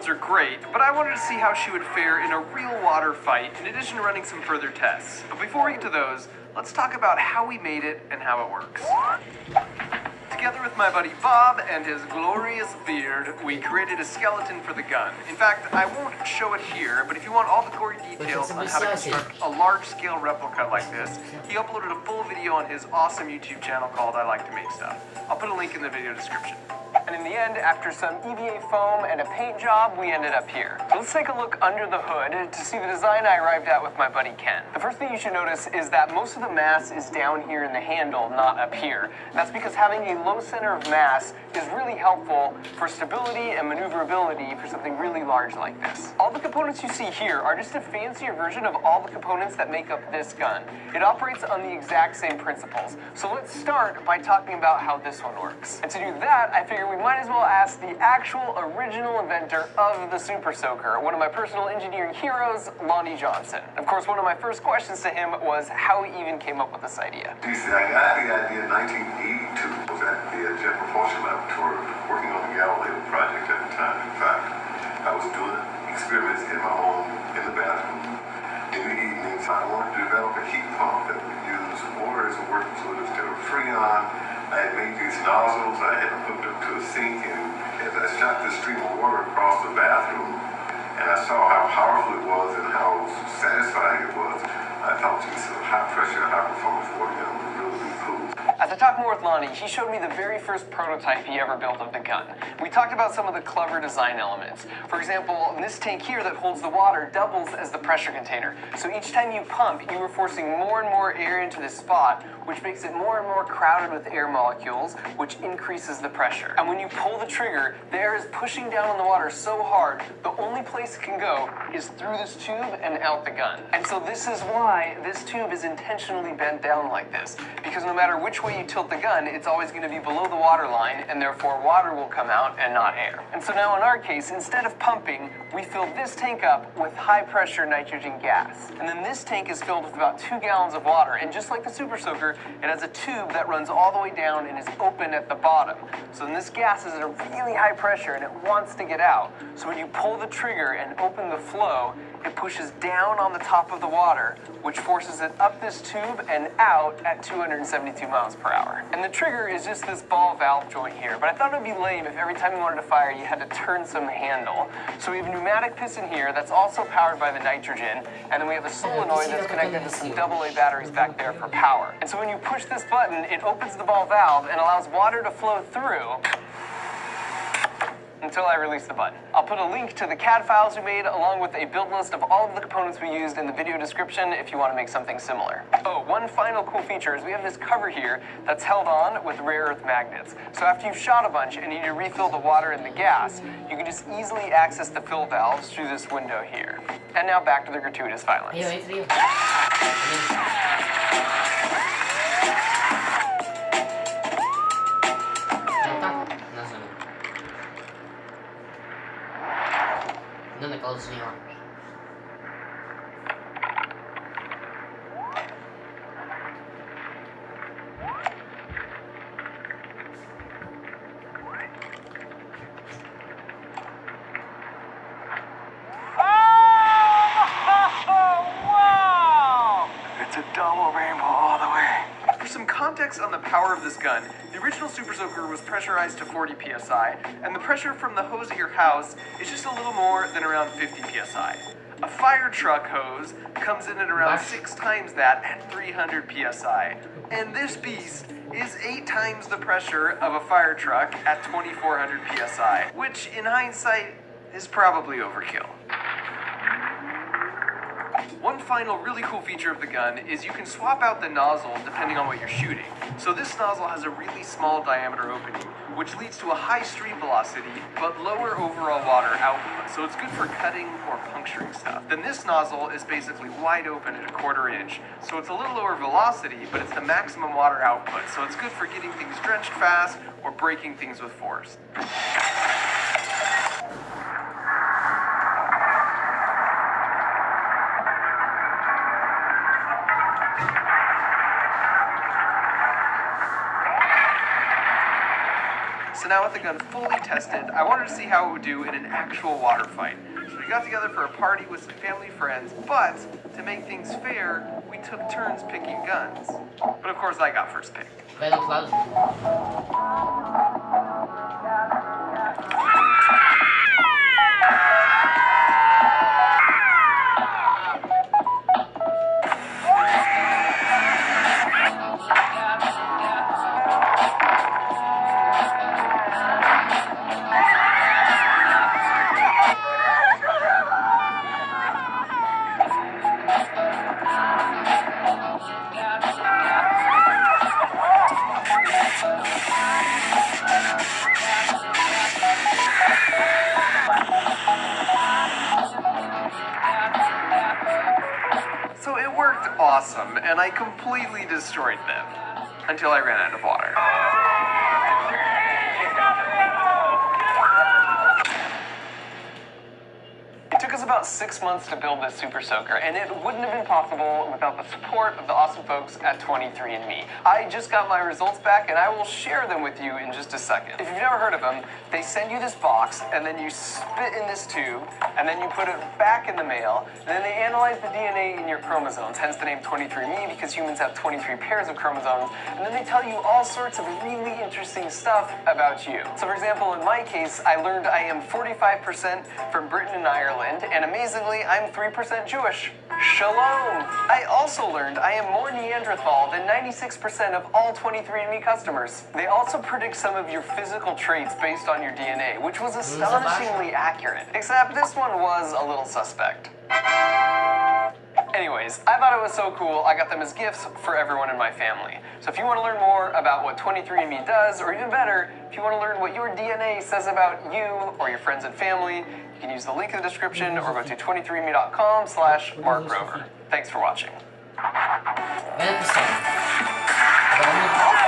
builds are great, but I wanted to see how she would fare in a real water fight, in addition to running some further tests. But before we get to those, let's talk about how we made it and how it works. Together with my buddy Bob and his glorious beard, we created a skeleton for the gun. In fact, I won't show it here, but if you want all the gory details on how to construct a large-scale replica like this, he uploaded a full video on his awesome YouTube channel called I Like to Make Stuff. I'll put a link in the video description. And in the end, after some EVA foam and a paint job, we ended up here. So let's take a look under the hood to see the design I arrived at with my buddy Ken. The first thing you should notice is that most of the mass is down here in the handle, not up here. And that's because having a low center of mass is really helpful for stability and maneuverability for something really large like this. All the components you see here are just a fancier version of all the components that make up this gun. It operates on the exact same principles. So let's start by talking about how this one works. And to do that, I figure we might as well ask the actual original inventor of the Super Soaker, one of my personal engineering heroes, Lonnie Johnson. Of course, one of my first questions to him was how he even came up with this idea. I got the idea in 1982. I was at the Jet Propulsion Laboratory working on the Galileo project at the time. In fact, I was doing experiments in my home, in the bathroom. In the evenings, I wanted to develop a heat pump that would use water as a working fluid instead of Freon. I had made these nozzles, I had them hooked up to a sink, and as I shot this stream of water across the bathroom, and I saw how powerful it was and how satisfying it was, I thought to myself, high pressure, high performance water gun would really be cool. As I talked more with Lonnie, he showed me the very first prototype he ever built of the gun. We talked about some of the clever design elements. For example, this tank here that holds the water doubles as the pressure container. So each time you pump, you are forcing more and more air into this spot, which makes it more and more crowded with air molecules, which increases the pressure. And when you pull the trigger, the air is pushing down on the water so hard, the only place it can go is through this tube and out the gun. And so this is why this tube is intentionally bent down like this, because no matter which way you tilt the gun, it's always going to be below the water line, and therefore water will come out and not air. And so now in our case, instead of pumping, we fill this tank up with high pressure nitrogen gas. And then this tank is filled with about 2 gallons of water, and just like the Super Soaker, it has a tube that runs all the way down and is open at the bottom. So then this gas is at a really high pressure and it wants to get out. So when you pull the trigger and open the flow, it pushes down on the top of the water, which forces it up this tube and out at 272 miles per hour. And the trigger is just this ball valve joint here, but I thought it would be lame if every time you wanted to fire, you had to turn some handle. So we have a pneumatic piston here that's also powered by the nitrogen, and then we have a solenoid that's connected to some AA batteries back there for power. And so when you push this button, it opens the ball valve and allows water to flow through until I release the button. I'll put a link to the CAD files we made along with a build list of all of the components we used in the video description if you want to make something similar. Oh, one final cool feature is we have this cover here that's held on with rare earth magnets. So after you've shot a bunch and you need to refill the water and the gas, you can just easily access the fill valves through this window here. And now back to the gratuitous violence. ¿Dónde quedó el señor? Context on the power of this gun, the original Super Soaker was pressurized to 40 psi, and the pressure from the hose at your house is just a little more than around 50 psi. A fire truck hose comes in at around 6 times that at 300 psi. And this beast is 8 times the pressure of a fire truck at 2400 psi, which in hindsight is probably overkill. One final really cool feature of the gun is you can swap out the nozzle depending on what you're shooting. So this nozzle has a really small diameter opening, which leads to a high stream velocity, but lower overall water output. So it's good for cutting or puncturing stuff. Then this nozzle is basically wide open at a 1/4 inch. So it's a little lower velocity, but it's the maximum water output. So it's good for getting things drenched fast or breaking things with force. So now with the gun fully tested, I wanted to see how it would do in an actual water fight. So we got together for a party with some family friends, but to make things fair, we took turns picking guns. But of course I got first pick. Vai do outro lado. So it worked awesome, and I completely destroyed them. Until I ran out of water. It took us about 6 months to build this Super Soaker, and it wouldn't have been possible without the support of the awesome folks at 23andMe. I just got my results back, and I will share them with you in just a second. If you've never heard of them, they send you this box, and then you spit in this tube, and then you put it back in the mail, and then they analyze the DNA in your chromosomes, hence the name 23andMe, because humans have 23 pairs of chromosomes, and then they tell you all sorts of really interesting stuff about you. So for example, in my case, I learned I am 45% from Britain and Ireland, and amazingly, I'm 3% Jewish. Shalom! I also learned I am more Neanderthal than 96% of all 23andMe customers. They also predict some of your physical traits based on your DNA, which was astonishingly accurate. Except this one was a little suspect. Anyways, I thought it was so cool, I got them as gifts for everyone in my family. So if you want to learn more about what 23andMe does, or even better, if you want to learn what your DNA says about you or your friends and family, you can use the link in the description or go to 23andme.com/MarkRover. Thanks for watching. Vai pro céu. Agora